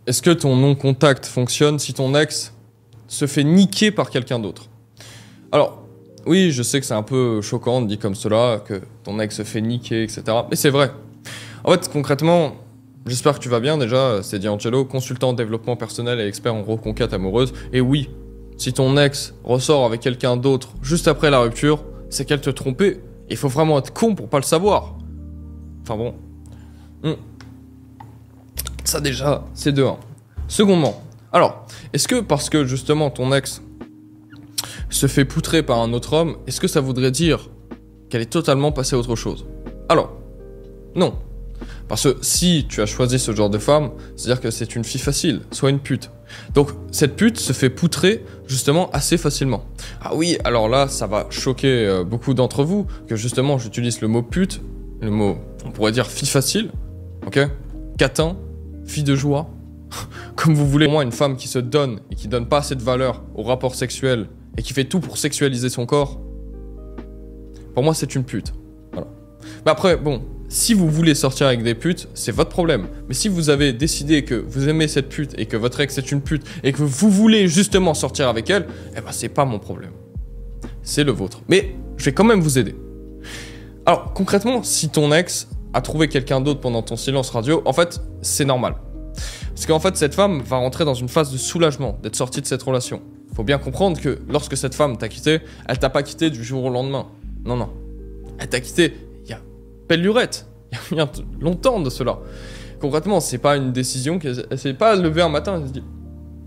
est-ce que ton non-contact fonctionne si ton ex se fait niquer par quelqu'un d'autre? Alors, oui, je sais que c'est un peu choquant de dire comme cela, que ton ex se fait niquer, etc. Mais c'est vrai. En fait, concrètement, j'espère que tu vas bien déjà, c'est D'Angelo, consultant en développement personnel et expert en reconquête amoureuse. Et oui, si ton ex ressort avec quelqu'un d'autre juste après la rupture, c'est qu'elle te trompait. Il faut vraiment être con pour pas le savoir. Enfin bon. Ça déjà, c'est de 1. Secondement, alors, est-ce que parce que justement ton ex se fait poutrer par un autre homme, est-ce que ça voudrait dire qu'elle est totalement passée à autre chose? Alors, non. Parce que si tu as choisi ce genre de femme, c'est-à-dire que c'est une fille facile, soit une pute. Donc cette pute se fait poutrer justement assez facilement. Ah oui, alors là, ça va choquer beaucoup d'entre vous que justement j'utilise le mot pute, le mot, on pourrait dire fille facile, ok? Catin, fille de joie, comme vous voulez. Moi, une femme qui se donne et qui donne pas assez de valeur au rapport sexuel et qui fait tout pour sexualiser son corps, pour moi c'est une pute. Voilà. Mais après, bon, si vous voulez sortir avec des putes, c'est votre problème. Mais si vous avez décidé que vous aimez cette pute et que votre ex est une pute et que vous voulez justement sortir avec elle, eh ben c'est pas mon problème. C'est le vôtre. Mais je vais quand même vous aider. Alors, concrètement, si ton ex a trouvé quelqu'un d'autre pendant ton silence radio, en fait, c'est normal. Parce qu'en fait, cette femme va rentrer dans une phase de soulagement d'être sortie de cette relation. Faut bien comprendre que lorsque cette femme t'a quitté, elle t'a pas quitté du jour au lendemain. Non, non. Elle t'a quitté il y a belle lurette. Il y a longtemps de cela. Concrètement, c'est pas une décision qu'elle s'est pas levée un matin et se dit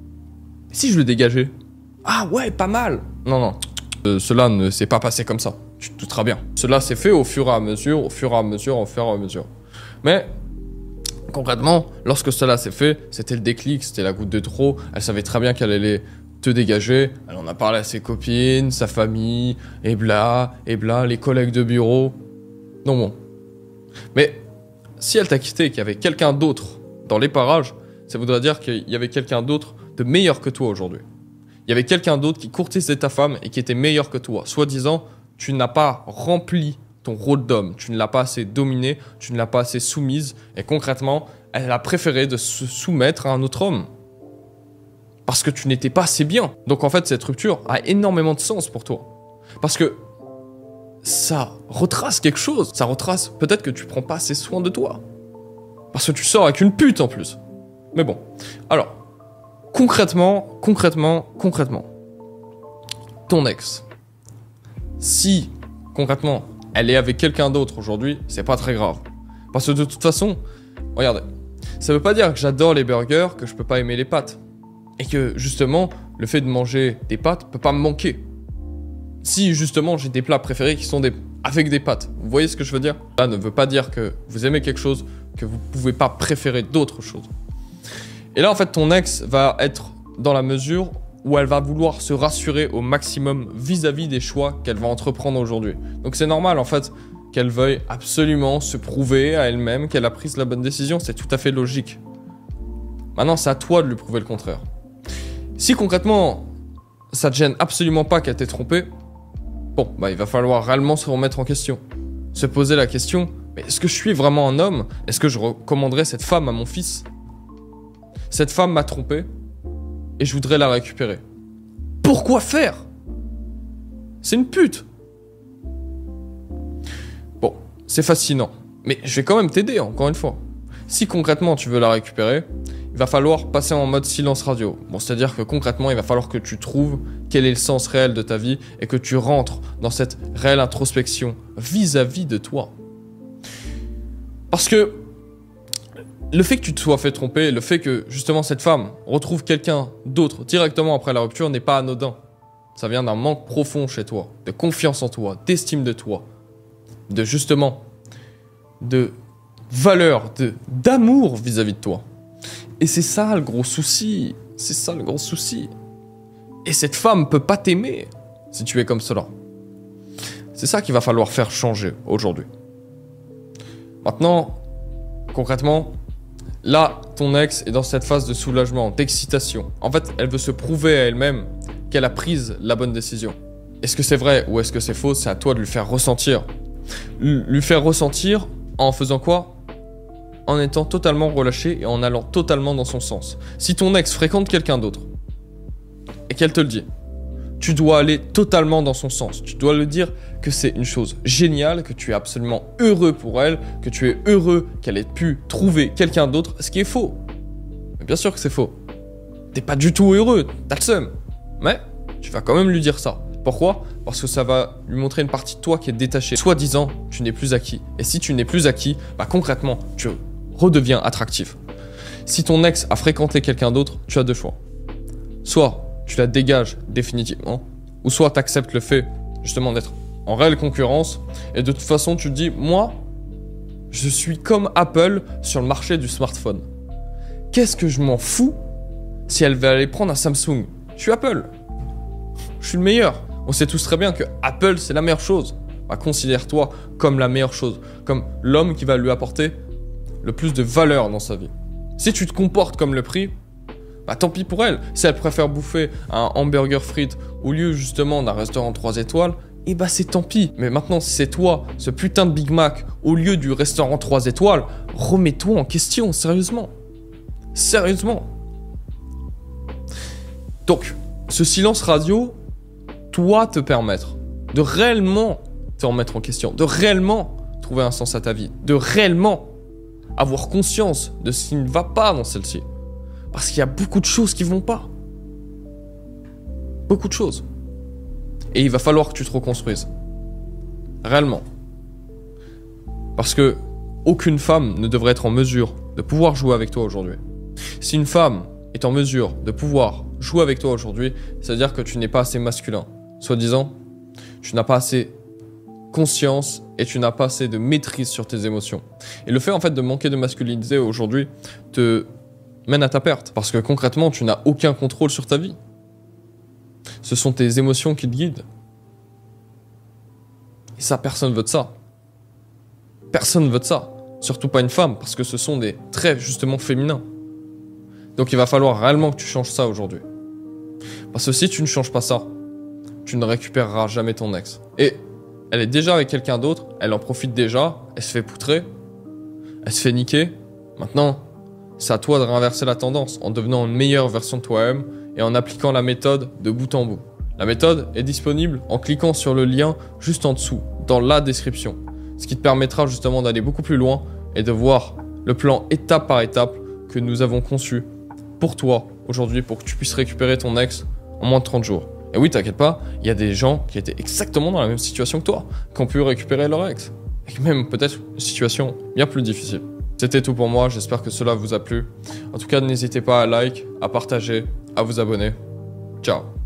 « Si je le dégageais ?» Ah ouais, pas mal. Non, non. Cela ne s'est pas passé comme ça. Tu te douteras bien. Cela s'est fait au fur et à mesure, au fur et à mesure, au fur et à mesure. Mais concrètement, lorsque cela s'est fait, c'était le déclic, c'était la goutte de trop. Elle savait très bien qu'elle allait te dégager. Elle en a parlé à ses copines, sa famille, et bla, les collègues de bureau. Non bon. Mais si elle t'a quitté et qu'il y avait quelqu'un d'autre dans les parages, ça voudrait dire qu'il y avait quelqu'un d'autre de meilleur que toi aujourd'hui. Il y avait quelqu'un d'autre qui courtisait ta femme et qui était meilleur que toi. Soi-disant, tu n'as pas rempli ton rôle d'homme. Tu ne l'as pas assez dominé, tu ne l'as pas assez soumise. Et concrètement, elle a préféré de se soumettre à un autre homme. Parce que tu n'étais pas assez bien. Donc en fait, cette rupture a énormément de sens pour toi. Parce que ça retrace quelque chose. Ça retrace peut-être que tu prends pas assez soin de toi. Parce que tu sors avec une pute en plus. Mais bon. Alors, concrètement. Ton ex. Si, concrètement, elle est avec quelqu'un d'autre aujourd'hui, c'est pas très grave. Parce que de toute façon, regardez. Ça veut pas dire que j'adore les burgers, que je peux pas aimer les pâtes. Et que, justement, le fait de manger des pâtes peut pas me manquer. Si, justement, j'ai des plats préférés qui sont avec des pâtes. Vous voyez ce que je veux dire? Ça ne veut pas dire que vous aimez quelque chose, que vous pouvez pas préférer d'autres choses. Et là, en fait, ton ex va être dans la mesure où elle va vouloir se rassurer au maximum vis-à-vis des choix qu'elle va entreprendre aujourd'hui. Donc c'est normal, en fait, qu'elle veuille absolument se prouver à elle-même qu'elle a pris la bonne décision. C'est tout à fait logique. Maintenant, c'est à toi de lui prouver le contraire. Si concrètement, ça te gêne absolument pas qu'elle t'ait trompé, bon, bah il va falloir réellement se remettre en question. Se poser la question, mais est-ce que je suis vraiment un homme? Est-ce que je recommanderais cette femme à mon fils? Cette femme m'a trompé et je voudrais la récupérer. Pourquoi faire? C'est une pute. Bon, c'est fascinant, mais je vais quand même t'aider, encore une fois. Si concrètement tu veux la récupérer, il va falloir passer en mode silence radio. Bon, c'est-à-dire que concrètement, il va falloir que tu trouves quel est le sens réel de ta vie et que tu rentres dans cette réelle introspection vis-à-vis de toi. Parce que le fait que tu te sois fait tromper, le fait que justement cette femme retrouve quelqu'un d'autre directement après la rupture n'est pas anodin. Ça vient d'un manque profond chez toi, de confiance en toi, d'estime de toi, de justement, de valeur, d'amour vis-à-vis de toi. Et c'est ça le gros souci. C'est ça le gros souci. Et cette femme peut pas t'aimer si tu es comme cela. C'est ça qu'il va falloir faire changer aujourd'hui. Maintenant, concrètement, là, ton ex est dans cette phase de soulagement, d'excitation. En fait, elle veut se prouver à elle-même qu'elle a pris la bonne décision. Est-ce que c'est vrai ou est-ce que c'est faux? C'est à toi de lui faire ressentir. Lui faire ressentir en faisant quoi? en étant totalement relâché et en allant totalement dans son sens. Si ton ex fréquente quelqu'un d'autre et qu'elle te le dit, tu dois aller totalement dans son sens. Tu dois lui dire que c'est une chose géniale, que tu es absolument heureux pour elle, que tu es heureux qu'elle ait pu trouver quelqu'un d'autre, ce qui est faux. Mais bien sûr que c'est faux. T'es pas du tout heureux, t'as le seum. Mais tu vas quand même lui dire ça. Pourquoi? Parce que ça va lui montrer une partie de toi qui est détachée. Soi-disant, tu n'es plus acquis. Et si tu n'es plus acquis, bah concrètement, tu redeviens attractif. Si ton ex a fréquenté quelqu'un d'autre, tu as deux choix. Soit tu la dégages définitivement, ou soit tu acceptes le fait justement d'être en réelle concurrence, et de toute façon tu te dis, moi, je suis comme Apple sur le marché du smartphone. Qu'est-ce que je m'en fous si elle va aller prendre un Samsung? Je suis Apple. Je suis le meilleur. On sait tous très bien que Apple, c'est la meilleure chose. Bah, considère-toi comme la meilleure chose, comme l'homme qui va lui apporter le plus de valeur dans sa vie. Si tu te comportes comme le prix, bah tant pis pour elle. Si elle préfère bouffer un hamburger frites au lieu justement d'un restaurant 3 étoiles, et bah c'est tant pis. Mais maintenant, si c'est toi, ce putain de Big Mac, au lieu du restaurant 3 étoiles, remets-toi en question, sérieusement. Sérieusement. Donc, ce silence radio doit te permettre de réellement te remettre en question, de réellement trouver un sens à ta vie, de réellement avoir conscience de ce qui ne va pas dans celle-ci. Parce qu'il y a beaucoup de choses qui vont pas. Beaucoup de choses. Et il va falloir que tu te reconstruises. Réellement. Parce que aucune femme ne devrait être en mesure de pouvoir jouer avec toi aujourd'hui. Si une femme est en mesure de pouvoir jouer avec toi aujourd'hui, ça veut dire que tu n'es pas assez masculin. Soi-disant, tu n'as pas assez conscience et tu n'as pas assez de maîtrise sur tes émotions. Et le fait en fait de manquer de masculinité aujourd'hui te mène à ta perte. Parce que concrètement, tu n'as aucun contrôle sur ta vie. Ce sont tes émotions qui te guident. Et ça, personne veut de ça. Personne veut de ça. Surtout pas une femme, parce que ce sont des traits justement féminins. Donc il va falloir réellement que tu changes ça aujourd'hui. Parce que si tu ne changes pas ça, tu ne récupéreras jamais ton ex. Et elle est déjà avec quelqu'un d'autre, elle en profite déjà, elle se fait poutrer, elle se fait niquer. Maintenant, c'est à toi de réinverser la tendance en devenant une meilleure version de toi-même et en appliquant la méthode de bout en bout. La méthode est disponible en cliquant sur le lien juste en dessous, dans la description. Ce qui te permettra justement d'aller beaucoup plus loin et de voir le plan étape par étape que nous avons conçu pour toi aujourd'hui pour que tu puisses récupérer ton ex en moins de 30 jours. Et oui, t'inquiète pas, il y a des gens qui étaient exactement dans la même situation que toi, qui ont pu récupérer leur ex. Et même peut-être une situation bien plus difficile. C'était tout pour moi, j'espère que cela vous a plu. En tout cas, n'hésitez pas à like, à partager, à vous abonner. Ciao.